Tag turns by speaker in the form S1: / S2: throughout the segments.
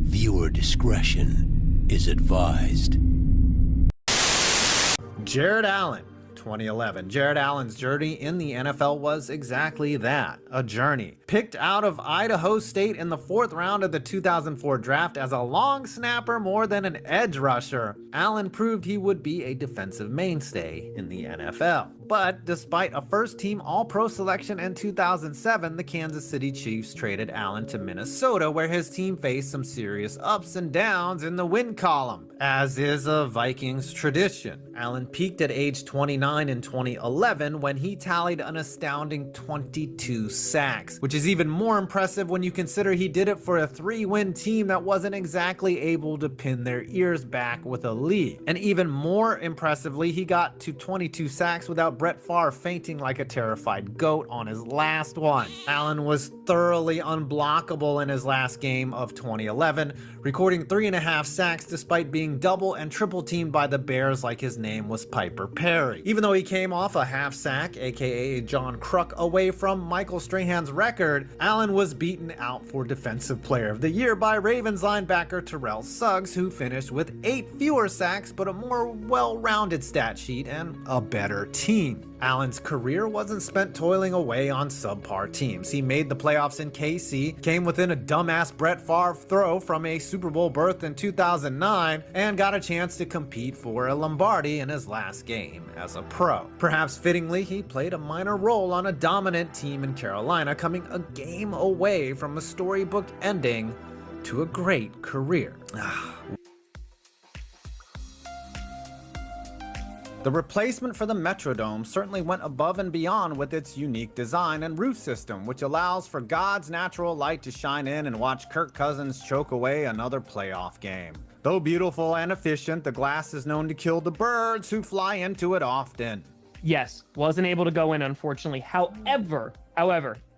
S1: Viewer discretion is advised.
S2: Jared Allen, 2011. Jared Allen's journey in the NFL was exactly that, a journey. Picked out of Idaho State in the 4th round of the 2004 draft as a long snapper more than an edge rusher, Allen proved he would be a defensive mainstay in the NFL. But despite a first-team All-Pro selection in 2007, the Kansas City Chiefs traded Allen to Minnesota, where his team faced some serious ups and downs in the win column, as is a Vikings tradition. Allen peaked at age 29 in 2011 when he tallied an astounding 22 sacks, which is even more impressive when you consider he did it for a 3-win team that wasn't exactly able to pin their ears back with a lead. And even more impressively, he got to 22 sacks without Brett Favre fainting like a terrified goat on his last one. Allen was thoroughly unblockable in his last game of 2011, recording 3.5 sacks despite being double and triple teamed by the Bears like his name was Piper Perry. Even though he came off a half sack, aka John Kruk, away from Michael Strahan's record, Allen was beaten out for Defensive Player of the Year by Ravens linebacker Terrell Suggs, who finished with 8 fewer sacks but a more well-rounded stat sheet and a better team. Allen's career wasn't spent toiling away on subpar teams. He made the playoffs in KC, came within a dumbass Brett Favre throw from a Super Bowl berth in 2009, and got a chance to compete for a Lombardi in his last game as a pro. Perhaps fittingly, he played a minor role on a dominant team in Carolina, coming a game away from a storybook ending to a great career. The replacement for the Metrodome certainly went above and beyond with its unique design and roof system, which allows for God's natural light to shine in and watch Kirk Cousins choke away another playoff game. Though beautiful and efficient, the glass is known to kill the birds who fly into it often.
S3: Yes, wasn't able to go in, unfortunately. However,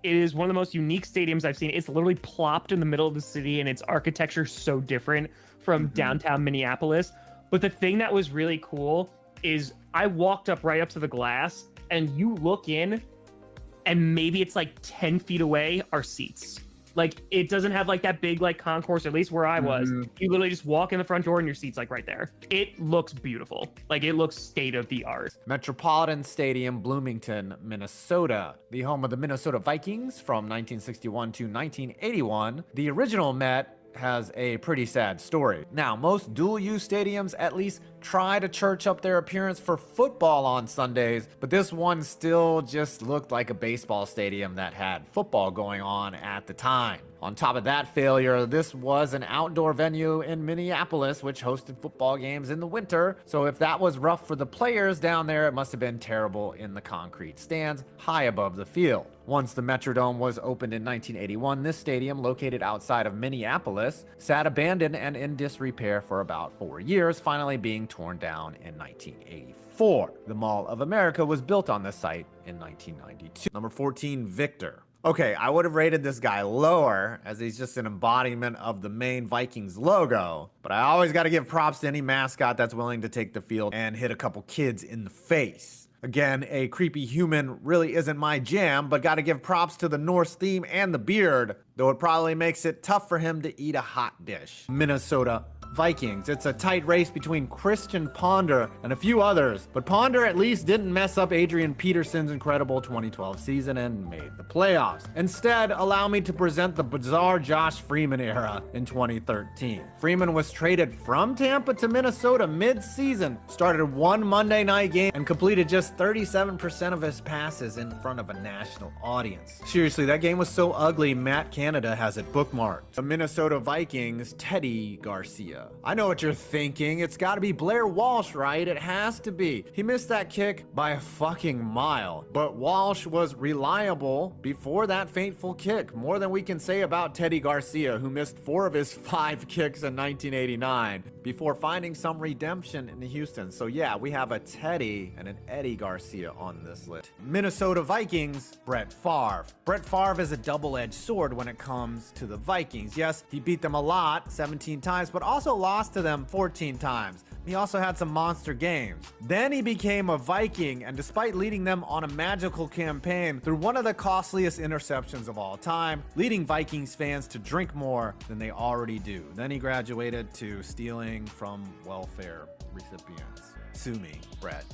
S3: it is one of the most unique stadiums I've seen. It's literally plopped in the middle of the city, and its architecture is so different from downtown Minneapolis. But the thing that was really cool is I walked right up to the glass, and you look in, and maybe it's like 10 feet away are seats. Like, it doesn't have like that big like concourse, at least where I was. You literally just walk in the front door and your seat's like right there. It looks beautiful. Like, it looks state of the art.
S2: Metropolitan Stadium, Bloomington, Minnesota. The home of the Minnesota Vikings from 1961 to 1981. The original Met has a pretty sad story. Now, most dual-use stadiums at least try to church up their appearance for football on Sundays, but this one still just looked like a baseball stadium that had football going on at the time. On top of that failure, this was an outdoor venue in Minneapolis, which hosted football games in the winter, so if that was rough for the players down there, it must have been terrible in the concrete stands high above the field. Once the Metrodome was opened in 1981, this stadium, located outside of Minneapolis, sat abandoned and in disrepair for about 4 years, finally being torn down in 1984. The Mall of America was built on this site in 1992. Number 14, Victor. Okay, I would have rated this guy lower, as he's just an embodiment of the main Vikings logo, but I always got to give props to any mascot that's willing to take the field and hit a couple kids in the face. Again, a creepy human really isn't my jam, but gotta give props to the Norse theme and the beard, though it probably makes it tough for him to eat a hot dish. Minnesota Vikings. It's a tight race between Christian Ponder and a few others, but Ponder at least didn't mess up Adrian Peterson's incredible 2012 season and made the playoffs. Instead, allow me to present the bizarre Josh Freeman era in 2013. Freeman was traded from Tampa to Minnesota mid-season, started one Monday night game, and completed just 37% of his passes in front of a national audience. Seriously, that game was so ugly, Matt Canada has it bookmarked. The Minnesota Vikings, Teddy Garcia. I know what you're thinking. It's gotta be Blair Walsh, right? It has to be. He missed that kick by a fucking mile. But Walsh was reliable before that fateful kick. More than we can say about Teddy Garcia, who missed 4 of his 5 kicks in 1989 before finding some redemption in Houston. So yeah, we have a Teddy and an Eddie Garcia on this list. Minnesota Vikings, Brett Favre. Brett Favre is a double-edged sword when it comes to the Vikings. Yes, he beat them a lot, 17 times, but also lost to them 14 times. he also had some monster games. Then he became a Viking, and despite leading them on a magical campaign, threw one of the costliest interceptions of all time, leading Vikings fans to drink more than they already do. Then he graduated to stealing from welfare recipients. Sue me, Brett.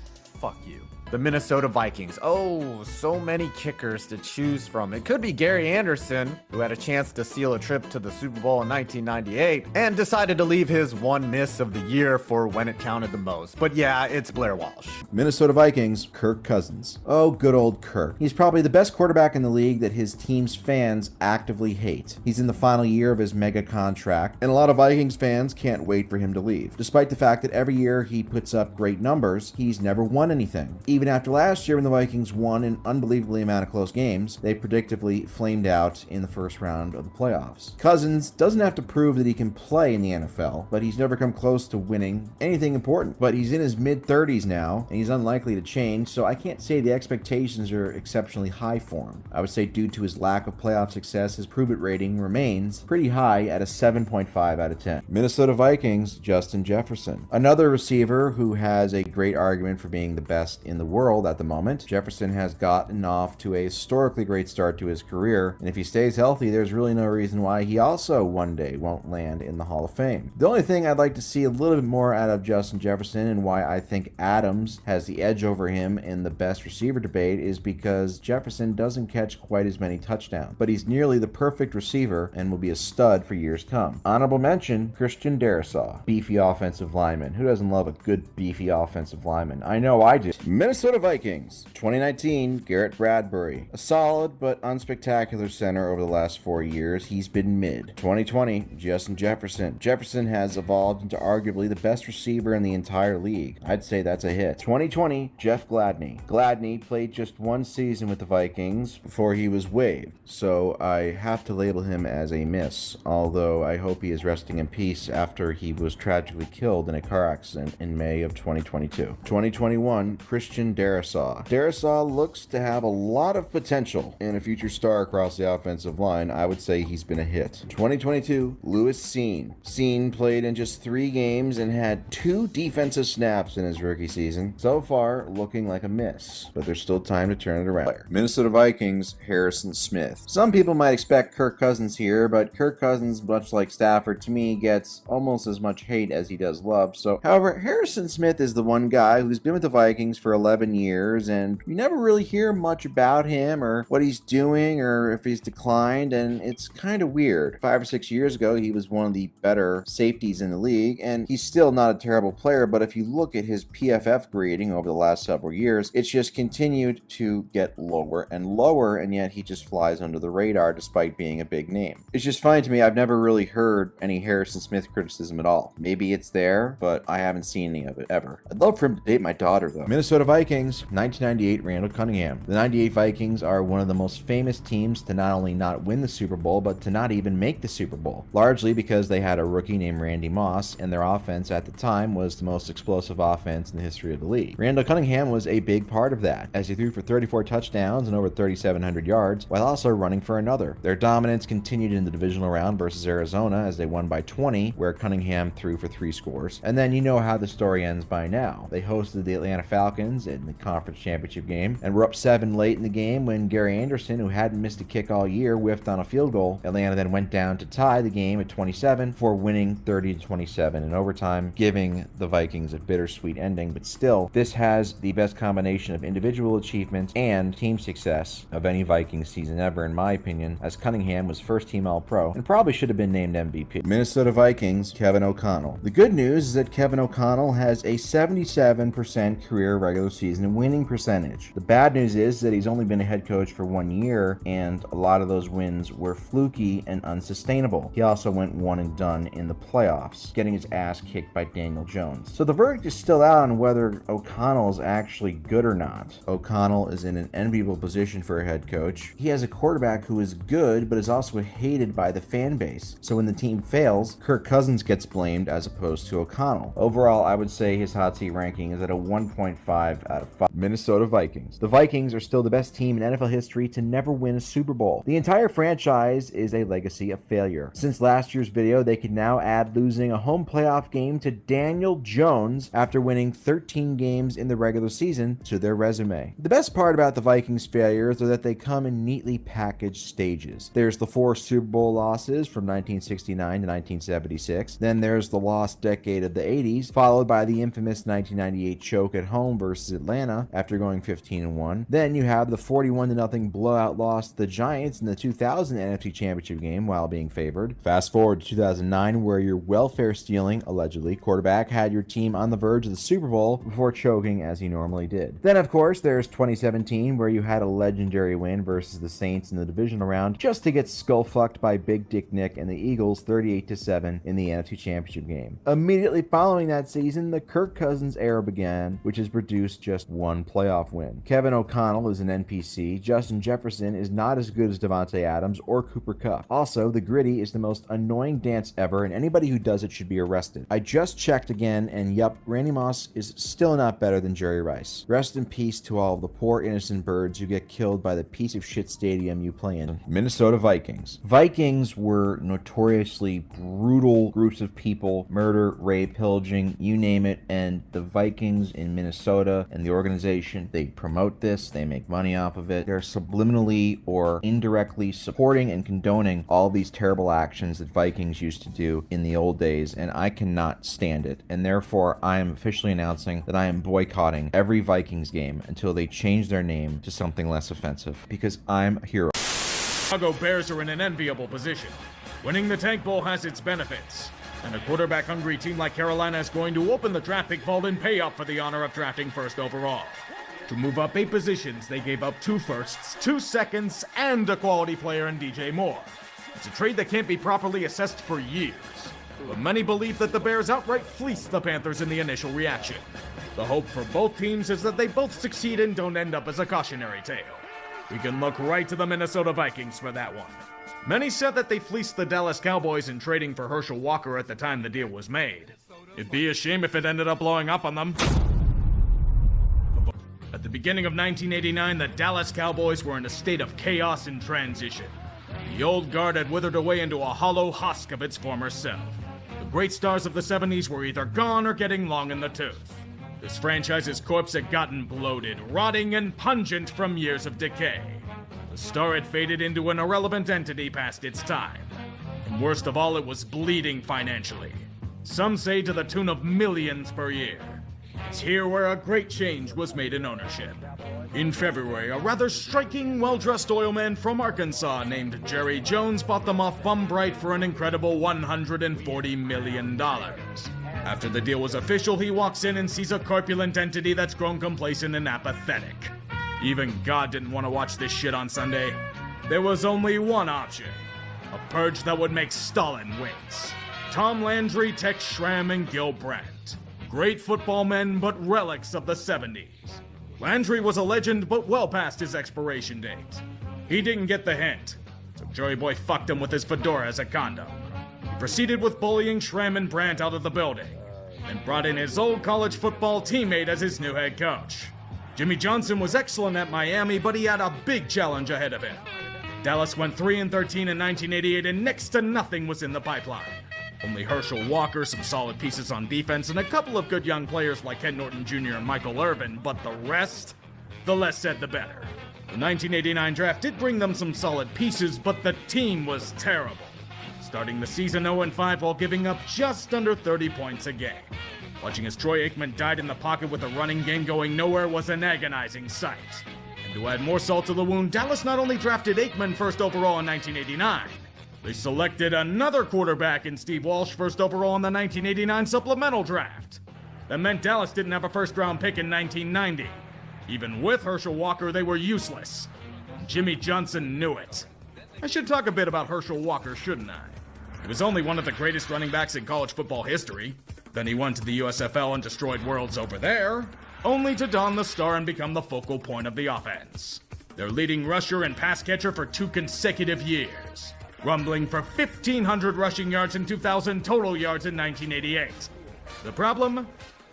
S2: Fuck you. The Minnesota Vikings. Oh, so many kickers to choose from. It could be Gary Anderson, who had a chance to seal a trip to the Super Bowl in 1998 and decided to leave his one miss of the year for when it counted the most. But yeah, it's Blair Walsh.
S4: Minnesota Vikings, Kirk Cousins. Oh, good old Kirk. He's probably the best quarterback in the league that his team's fans actively hate. He's in the final year of his mega contract, and a lot of Vikings fans can't wait for him to leave. Despite the fact that every year he puts up great numbers, he's never won anything. Even after last year when the Vikings won an unbelievably amount of close games, they predictably flamed out in the first round of the playoffs. Cousins doesn't have to prove that he can play in the NFL, but he's never come close to winning anything important. But he's in his mid-30s now, and he's unlikely to change, so I can't say the expectations are exceptionally high for him. I would say due to his lack of playoff success, his prove-it rating remains pretty high at a 7.5 out of 10. Minnesota Vikings, Justin Jefferson. Another receiver who has a great argument for being the best in the world at the moment. Jefferson has gotten off to a historically great start to his career, and if he stays healthy, there's really no reason why he also one day won't land in the Hall of Fame. The only thing I'd like to see a little bit more out of Justin Jefferson, and why I think Adams has the edge over him in the best receiver debate, is because Jefferson doesn't catch quite as many touchdowns, but he's nearly the perfect receiver and will be a stud for years to come. Honorable mention, Christian Darrisaw, beefy offensive lineman. Who doesn't love a good beefy offensive lineman? I know I do. Minnesota Vikings, 2019, Garrett Bradbury. A solid but unspectacular center over the last 4 years. He's been mid. 2020, Justin Jefferson. Jefferson has evolved into arguably the best receiver in the entire league. I'd say that's a hit. 2020, Jeff Gladney. Gladney played just one season with the Vikings before he was waived, so I have to label him as a miss, although I hope he is resting in peace after he was tragically killed in a car accident in May of 2022. 2021, Christian Darrisaw. Darrisaw looks to have a lot of potential and a future star across the offensive line. I would say he's been a hit. 2022, Lewis Cine. Cine played in just 3 games and had 2 defensive snaps in his rookie season. So far, looking like a miss, but there's still time to turn it around. Minnesota Vikings, Harrison Smith. Some people might expect Kirk Cousins here, but Kirk Cousins, much like Stafford, to me gets almost as much hate as he does love. So, however, Harrison Smith is the one guy who's been with the Vikings for 11 years, and you never really hear much about him or what he's doing or if he's declined, and it's kind of weird. 5 or 6 years ago, he was one of the better safeties in the league, and he's still not a terrible player, but if you look at his PFF grading over the last several years, it's just continued to get lower and lower, and yet he just flies under the radar despite being a big name. It's just funny to me, I've never really heard any Harrison Smith criticism at all. Maybe it's there, but I haven't seen any of it ever. I'd love for him to date my daughter, though. Minnesota Vikings, 1998, Randall Cunningham. The 98 Vikings are one of the most famous teams to not only not win the Super Bowl, but to not even make the Super Bowl, largely because they had a rookie named Randy Moss, and their offense at the time was the most explosive offense in the history of the league. Randall Cunningham was a big part of that, as he threw for 34 touchdowns and over 3,700 yards, while also running for another. Their dominance continued in the divisional round versus Arizona, as they won by 20, where Cunningham threw for 3 scores. And then you know how the story ends by now. They hosted the Atlanta Falcons in the conference championship game, and were up 7 late in the game when Gary Anderson, who hadn't missed a kick all year, whiffed on a field goal. Atlanta then went down to tie the game at 27 for winning 30-27 in overtime, giving the Vikings a bittersweet ending. But still, this has the best combination of individual achievements and team success of any Vikings season ever, in my opinion, as Cunningham was first-team All-Pro and probably should have been named MVP. Minnesota Vikings, Kevin O'Connell. The good news is that Kevin O'Connell has a 77% career regular season winning percentage. The bad news is that he's only been a head coach for 1 year, and a lot of those wins were fluky and unsustainable. He also went one and done in the playoffs, getting his ass kicked by Daniel Jones. So the verdict is still out on whether O'Connell is actually good or not. O'Connell is in an enviable position for a head coach. He has a quarterback who is good, but is also hated by the fan base. So when the team fails, Kirk Cousins gets blamed as opposed to O'Connell. Overall, I would say his hot DaOutsiders ranking is at a 1.5 out of 5. Minnesota Vikings. The Vikings are still the best team in NFL history to never win a Super Bowl. The entire franchise is a legacy of failure. Since last year's video, they can now add losing a home playoff game to Daniel Jones after winning 13 games in the regular season to their resume. The best part about the Vikings' failures are that they come in neatly packaged stages. There's the 4 Super Bowl losses from 1969 to 1976. Then there's the lost decade of the 80s, followed by the infamous 1998 choke at home versus Atlanta after going 15-1. Then you have the 41-0 blowout loss to the Giants in the 2000 NFC Championship game while being favored. Fast forward to 2009, where your welfare stealing, allegedly, quarterback had your team on the verge of the Super Bowl before choking as he normally did. Then, of course, there's 2017, where you had a legendary win versus the Saints in the divisional round just to get skull-fucked by Big Dick Nick and the Eagles 38-7 in the NFC Championship game. Immediately following that season, the Kirk Cousins era began, which has produced just one playoff win. Kevin O'Connell is an NPC. Justin Jefferson is not as good as Devontae Adams or Cooper Kupp. Also, the gritty is the most annoying dance ever, and anybody who does it should be arrested. I just checked again, and yup, Randy Moss is still not better than Jerry Rice. Rest in peace to all of the poor innocent birds who get killed by the piece of shit stadium you play in. Minnesota Vikings. Vikings were notoriously brutal groups of people, murder, rape, pillaging, you name it, and the Vikings in Minnesota and the organization, they promote this, they make money off of it. They're subliminally or indirectly supporting and condoning all these terrible actions that Vikings used to do in the old days, and I cannot stand it. And therefore, I am officially announcing that I am boycotting every Vikings game until they change their name to something less offensive, because I'm a hero.
S5: Chicago Bears are in an enviable position. Winning the Tank Bowl has its benefits, and a quarterback-hungry team like Carolina is going to open the draft pick vault and pay up for the honor of drafting first overall. To move up 8 positions, they gave up 2 firsts, 2 seconds, and a quality player in DJ Moore. It's a trade that can't be properly assessed for years, but many believe that the Bears outright fleeced the Panthers in the initial reaction. The hope for both teams is that they both succeed and don't end up as a cautionary tale. We can look right to the Minnesota Vikings for that one. Many said that they fleeced the Dallas Cowboys in trading for Hershel Walker at the time the deal was made. It'd be a shame if it ended up blowing up on them. At the beginning of 1989, the Dallas Cowboys were in a state of chaos and transition. The old guard had withered away into a hollow husk of its former self. The great stars of the 70s were either gone or getting long in the tooth. This franchise's corpse had gotten bloated, rotting, and pungent from years of decay. The star had faded into an irrelevant entity past its time. And worst of all, it was bleeding financially. Some say to the tune of millions per year. It's here where a great change was made in ownership. In February, a rather striking, well-dressed oilman from Arkansas named Jerry Jones bought them off Bum Bright for an incredible $140 million. After the deal was official, he walks in and sees a corpulent entity that's grown complacent and apathetic. Even God didn't want to watch this shit on Sunday. There was only one option. A purge that would make Stalin wince. Tom Landry, Tex Schramm, and Gil Brandt. Great football men, but relics of the 70s. Landry was a legend, but well past his expiration date. He didn't get the hint, so Joey Boy fucked him with his fedora as a condom. He proceeded with bullying Schramm and Brandt out of the building, and brought in his old college football teammate as his new head coach. Jimmy Johnson was excellent at Miami, but he had a big challenge ahead of him. Dallas went 3-13 in 1988, and next to nothing was in the pipeline. Only Hershel Walker, some solid pieces on defense, and a couple of good young players like Ken Norton Jr. and Michael Irvin, but the rest? The less said, the better. The 1989 draft did bring them some solid pieces, but the team was terrible. Starting the season 0-5 while giving up just under 30 points a game. Watching as Troy Aikman died in the pocket with a running game going nowhere was an agonizing sight. And to add more salt to the wound, Dallas not only drafted Aikman first overall in 1989, they selected another quarterback in Steve Walsh first overall in the 1989 supplemental draft. That meant Dallas didn't have a first-round pick in 1990. Even with Hershel Walker, they were useless. Jimmy Johnson knew it. I should talk a bit about Hershel Walker, shouldn't I? He was only one of the greatest running backs in college football history. Then he went to the USFL and destroyed worlds over there, only to don the star and become the focal point of the offense. Their leading rusher and pass catcher for 2 consecutive years. Rumbling for 1,500 rushing yards and 2,000 total yards in 1988. The problem?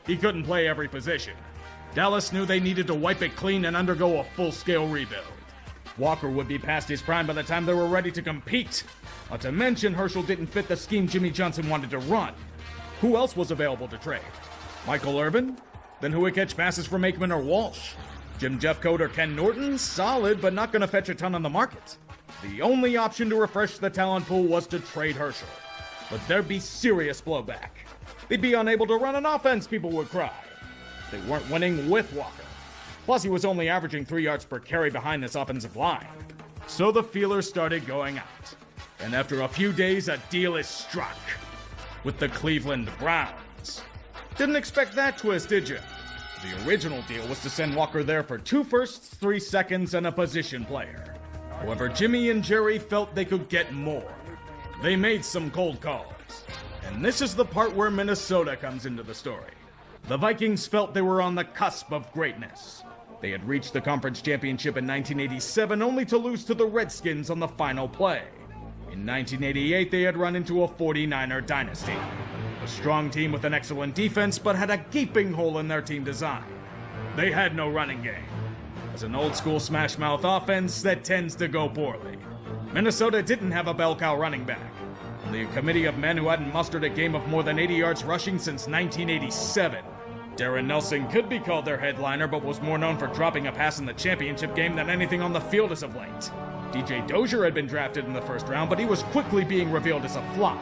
S5: he couldn't play every position. Dallas knew they needed to wipe it clean and undergo a full-scale rebuild. Walker would be past his prime by the time they were ready to compete. Not to mention, Hershel didn't fit the scheme Jimmy Johnson wanted to run. Who else was available to trade? Michael Irvin? Then who would catch passes from Aikman or Walsh? Jim Jeffcoat or Ken Norton? Solid, but not going to fetch a ton on the market. The only option to refresh the talent pool was to trade Hershel. But there'd be serious blowback. They'd be unable to run an offense, people would cry. They weren't winning with Walker. Plus, he was only averaging 3 yards per carry behind this offensive line. So the feelers started going out. And after a few days, a deal is struck with the Cleveland Browns. Didn't expect that twist, did you? The original deal was to send Walker there for 2 firsts, 3 seconds, and a position player. However, Jimmy and Jerry felt they could get more. They made some cold calls. And this is the part where Minnesota comes into the story. The Vikings felt they were on the cusp of greatness. They had reached the conference championship in 1987 only to lose to the Redskins on the final play. In 1988, they had run into a 49er dynasty. A strong team with an excellent defense, but had a gaping hole in their team design. They had no running game. As an old-school smash-mouth offense that tends to go poorly. Minnesota didn't have a bell cow running back. Only a committee of men who hadn't mustered a game of more than 80 yards rushing since 1987. Darren Nelson could be called their headliner, but was more known for dropping a pass in the championship game than anything on the field as of late. DJ Dozier had been drafted in the first round, but he was quickly being revealed as a flop.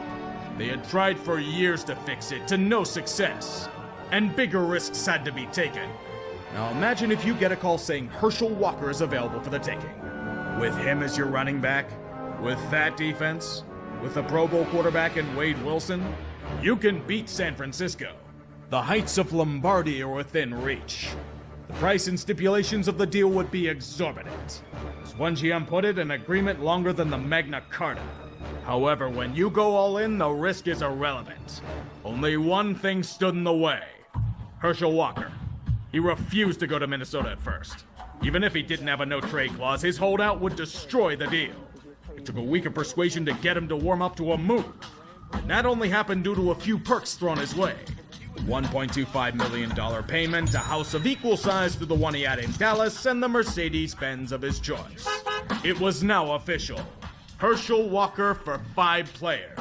S5: They had tried for years to fix it, to no success. And bigger risks had to be taken. Now imagine if you get a call saying Herschel Walker is available for the taking. With him as your running back, with that defense, with a Pro Bowl quarterback in Wade Wilson, you can beat San Francisco. The heights of Lombardi are within reach. The price and stipulations of the deal would be exorbitant. As one GM put it, an agreement longer than the Magna Carta. However, when you go all in, the risk is irrelevant. Only one thing stood in the way. Herschel Walker. He refused to go to Minnesota at first. Even if he didn't have a no-trade clause, his holdout would destroy the deal. It took a week of persuasion to get him to warm up to a move. And that only happened due to a few perks thrown his way. $1.25 million payment, a house of equal size to the one he had in Dallas, and the Mercedes-Benz of his choice. It was now official. Herschel Walker for 5 players.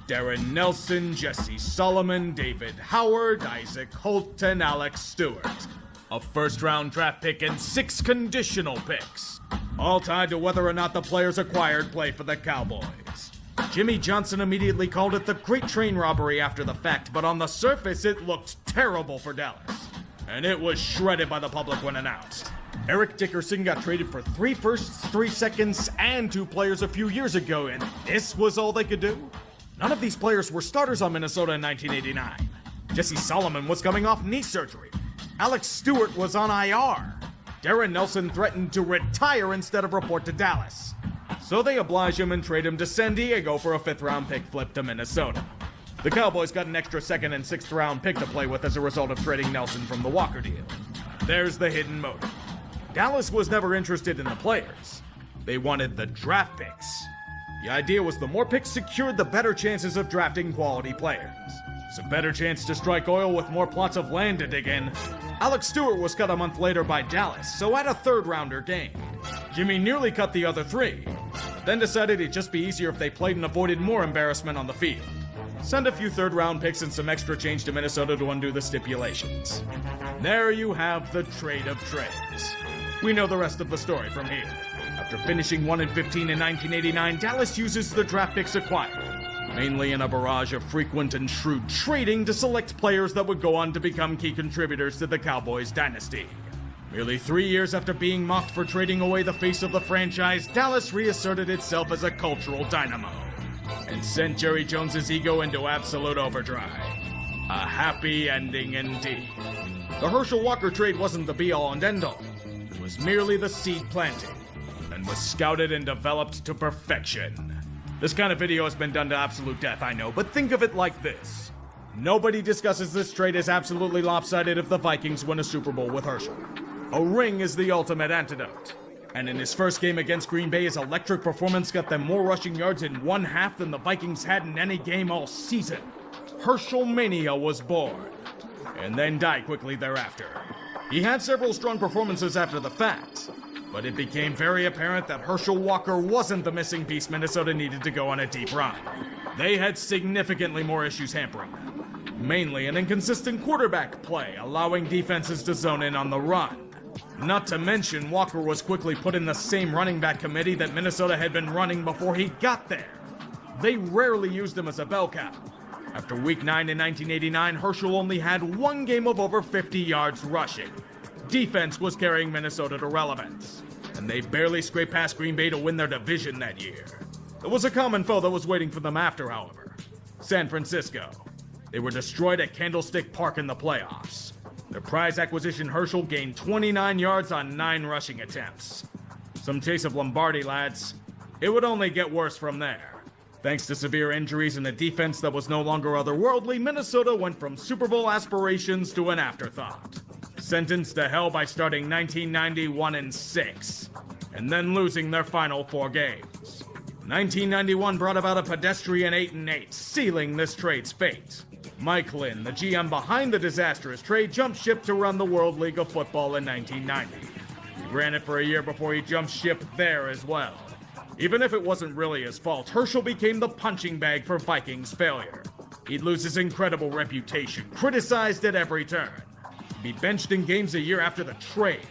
S5: Darren Nelson, Jesse Solomon, David Howard, Isaac Holt, and Alex Stewart. A first-round draft pick and 6 conditional picks. All tied to whether or not the players acquired play for the Cowboys. Jimmy Johnson immediately called it the Great Train Robbery after the fact, but on the surface it looked terrible for Dallas. And it was shredded by the public when announced. Eric Dickerson got traded for 3 firsts, 3 seconds, and 2 players a few years ago, and this was all they could do? None of these players were starters on Minnesota in 1989. Jesse Solomon was coming off knee surgery. Alex Stewart was on IR. Darren Nelson threatened to retire instead of report to Dallas. So they oblige him and trade him to San Diego for a 5th-round pick flip to Minnesota. The Cowboys got an extra 2nd and 6th-round pick to play with as a result of trading Nelson from the Walker deal. There's the hidden motive. Dallas was never interested in the players. They wanted the draft picks. The idea was the more picks secured, the better chances of drafting quality players. It's a better chance to strike oil with more plots of land to dig in. Alex Stewart was cut a month later by Dallas, so had a 3rd-rounder gained. Jimmy nearly cut the other 3, but then decided it'd just be easier if they played and avoided more embarrassment on the field. Send a few 3rd-round picks and some extra change to Minnesota to undo the stipulations. There you have the trade of trades. We know the rest of the story from here. After finishing 1-15 in 1989, Dallas uses the draft picks acquired, mainly in a barrage of frequent and shrewd trading to select players that would go on to become key contributors to the Cowboys dynasty. Merely 3 years after being mocked for trading away the face of the franchise, Dallas reasserted itself as a cultural dynamo and sent Jerry Jones's ego into absolute overdrive. A happy ending indeed. The Herschel Walker trade wasn't the be-all and end-all. It was merely the seed planting, and was scouted and developed to perfection. This kind of video has been done to absolute death, I know, but think of it like this. Nobody discusses this trade as absolutely lopsided if the Vikings win a Super Bowl with Herschel. A ring is the ultimate antidote. And in his first game against Green Bay, his electric performance got them more rushing yards in 1/2 than the Vikings had in any game all season. Herschel Mania was born. and then die quickly thereafter. He had several strong performances after the fact, but it became very apparent that Herschel Walker wasn't the missing piece Minnesota needed to go on a deep run. They had significantly more issues hampering them, mainly an inconsistent quarterback play, allowing defenses to zone in on the run. Not to mention, Walker was quickly put in the same running back committee that Minnesota had been running before he got there. They rarely used him as a bell cow. After Week 9 in 1989, Herschel only had one game of over 50 yards rushing. Defense was carrying Minnesota to relevance, and they barely scraped past Green Bay to win their division that year. There was a common foe that was waiting for them after, however: San Francisco. They were destroyed at Candlestick Park in the playoffs. Their prize acquisition Herschel gained 29 yards on 9 rushing attempts. Some taste of Lombardi, lads. It would only get worse from there. Thanks to severe injuries and a defense that was no longer otherworldly, Minnesota went from Super Bowl aspirations to an afterthought. Sentenced to hell by starting 1990 1-6, and then losing their final 4 games. 1991 brought about a pedestrian 8-8, sealing this trade's fate. Mike Lynn, the GM behind the disastrous trade, jumped ship to run the World League of Football in 1990. He ran it for a year before he jumped ship there as well. Even if it wasn't really his fault, Herschel became the punching bag for Vikings failure. He'd lose his incredible reputation, criticized at every turn. He'd be benched in games a year after the trade.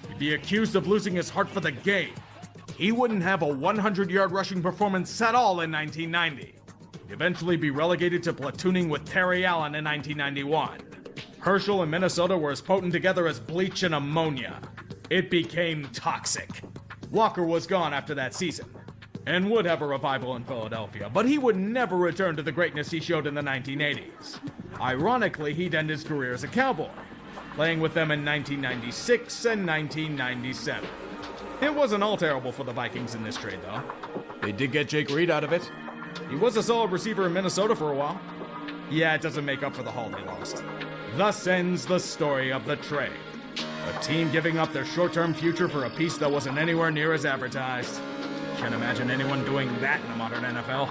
S5: He'd be accused of losing his heart for the game. He wouldn't have a 100-yard rushing performance at all in 1990. He'd eventually be relegated to platooning with Terry Allen in 1991. Herschel and Minnesota were as potent together as bleach and ammonia. It became toxic. Walker was gone after that season, and would have a revival in Philadelphia, but he would never return to the greatness he showed in the 1980s. Ironically, he'd end his career as a Cowboy, playing with them in 1996 and 1997. It wasn't all terrible for the Vikings in this trade, though. They did get Jake Reed out of it. He was a solid receiver in Minnesota for a while. Yeah, it doesn't make up for the haul they lost. Thus ends the story of the trade. A team giving up their short-term future for a piece that wasn't anywhere near as advertised. Can't imagine anyone doing that in the modern NFL.